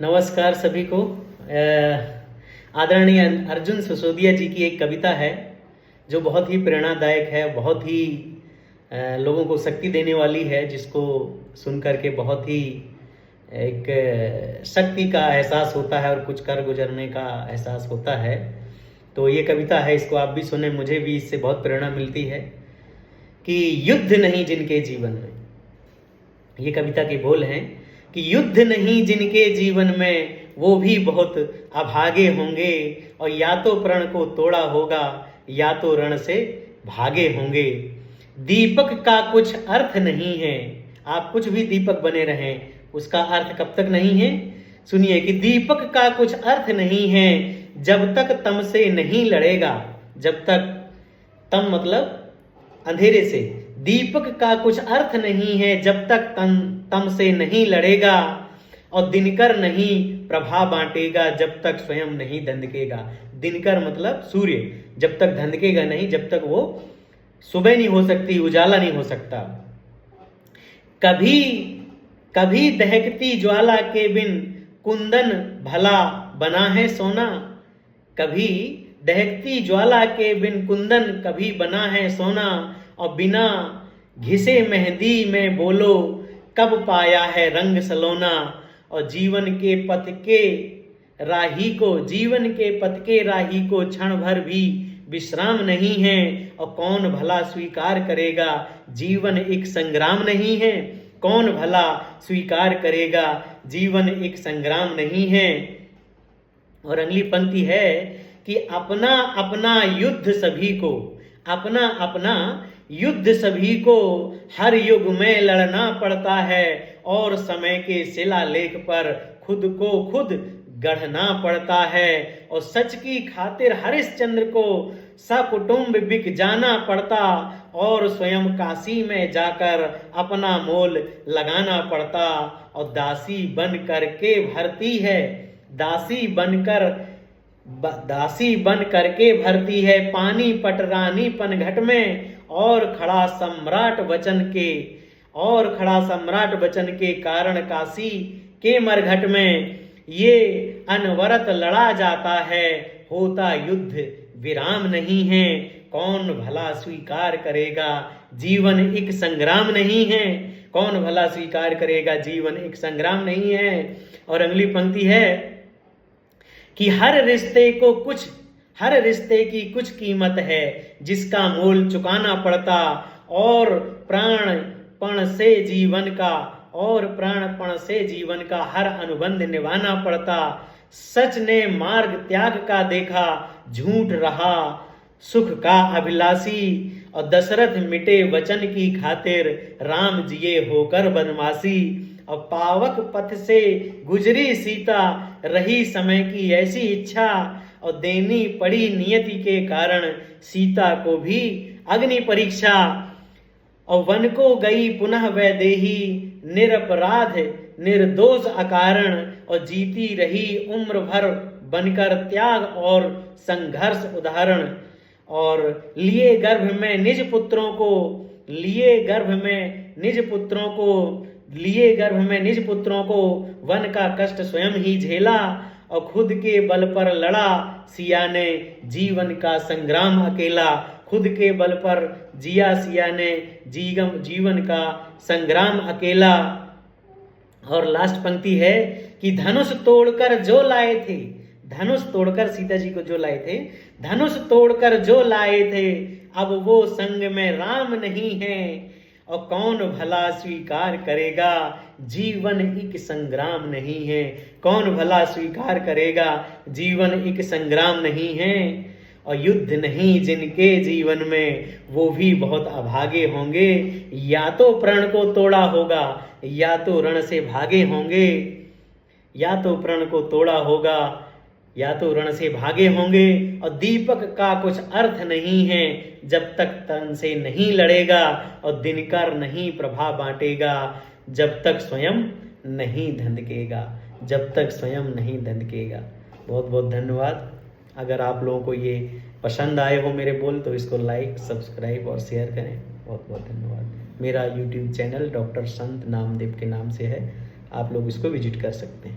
नमस्कार सभी को। आदरणीय अर्जुन सिसोदिया जी की एक कविता है जो बहुत ही प्रेरणादायक है, बहुत ही लोगों को शक्ति देने वाली है, जिसको सुन करके बहुत ही एक शक्ति का एहसास होता है और कुछ कर गुजरने का एहसास होता है। तो ये कविता है, इसको आप भी सुने, मुझे भी इससे बहुत प्रेरणा मिलती है कि युद्ध नहीं जिनके जीवन में, ये कविता के बोल हैं कि युद्ध नहीं जिनके जीवन में वो भी बहुत अभागे होंगे, और या तो प्रण को तोड़ा होगा या तो रण से भागे होंगे। दीपक का कुछ अर्थ नहीं है, आप कुछ भी दीपक बने रहें, उसका अर्थ कब तक नहीं है। सुनिए कि दीपक का कुछ अर्थ नहीं है जब तक तम से नहीं लड़ेगा। जब तक, तम मतलब अंधेरे से, दीपक का कुछ अर्थ नहीं है जब तक तम से नहीं लड़ेगा, और दिनकर नहीं प्रभा बांटेगा जब तक स्वयं नहीं धंधकेगा। दिनकर मतलब सूर्य, जब तक धंधकेगा नहीं, जब तक वो सुबह नहीं हो सकती, उजाला नहीं हो सकता। कभी कभी दहकती ज्वाला के बिन कुंदन भला बना है सोना। कभी दहकती ज्वाला के बिन कुंदन कभी बना है सोना, और बिना घिसे मेहंदी में बोलो कब पाया है रंग सलोना। और जीवन के पथ के राही को क्षण भर भी विश्राम नहीं है, और कौन भला स्वीकार करेगा जीवन एक संग्राम नहीं है। कौन भला स्वीकार करेगा जीवन एक संग्राम नहीं है। और अगली पंक्ति है कि अपना अपना युद्ध सभी को, अपना अपना युद्ध सभी को हर युग में लड़ना पड़ता है, और समय के शिलालेख पर खुद को खुद गढ़ना पड़ता है। और सच की खातिर हरिश्चंद्र को सकुटुंब बिक जाना पड़ता, और स्वयं काशी में जाकर अपना मोल लगाना पड़ता। और दासी बन करके भरती है, दासी बन करके भरती है पानी पटरानी पनघट में, और खड़ा सम्राट वचन के कारण काशी के मरघट में ये अनवरत लड़ा जाता है, होता युद्ध विराम नहीं है। कौन भला स्वीकार करेगा जीवन एक संग्राम नहीं है। कौन भला स्वीकार करेगा जीवन एक संग्राम नहीं है। और अगली पंक्ति है कि हर रिश्ते की कुछ कीमत है जिसका मोल चुकाना पड़ता, और प्राणपण से जीवन का हर अनुबंध निभाना पड़ता। सच ने मार्ग त्याग का देखा, झूठ रहा सुख का अभिलाषी, और दशरथ मिटे वचन की खातिर राम जिए होकर बनवासी। और पावक पथ से गुजरी सीता, रही समय की ऐसी इच्छा, और देनी पड़ी नियति के कारण सीता को भी अग्नि परीक्षा। और वन को गई पुनः वैदेही, निरपराध निर्दोष अकारण, और जीती रही उम्र भर बनकर त्याग और संघर्ष उदाहरण। और लिए गर्भ में निज पुत्रों को वन का कष्ट स्वयं ही झेला, और खुद के बल पर लड़ा सिया ने जीवन का संग्राम अकेला। खुद के बल पर जिया सिया ने जीवन का संग्राम अकेला। और लास्ट पंक्ति है कि धनुष तोड़कर सीता जी को जो लाए थे, धनुष तोड़कर जो लाए थे, अब वो संग में राम नहीं है, और कौन भला स्वीकार करेगा जीवन एक संग्राम नहीं है। कौन भला स्वीकार करेगा जीवन एक संग्राम नहीं है। और युद्ध नहीं जिनके जीवन में वो भी बहुत अभागे होंगे, या तो प्रण को तोड़ा होगा या तो रण से भागे होंगे। या तो प्रण को तोड़ा होगा या तो रण से भागे होंगे। और दीपक का कुछ अर्थ नहीं है जब तक तन से नहीं लड़ेगा, और दिनकर नहीं प्रभा बांटेगा जब तक स्वयं नहीं धंधकेगा। बहुत बहुत धन्यवाद। अगर आप लोगों को ये पसंद आए हो मेरे बोल, तो इसको लाइक, सब्सक्राइब और शेयर करें। बहुत बहुत धन्यवाद। मेरा यूट्यूब चैनल डॉक्टर संत नामदेव के नाम से है, आप लोग इसको विजिट कर सकते हैं।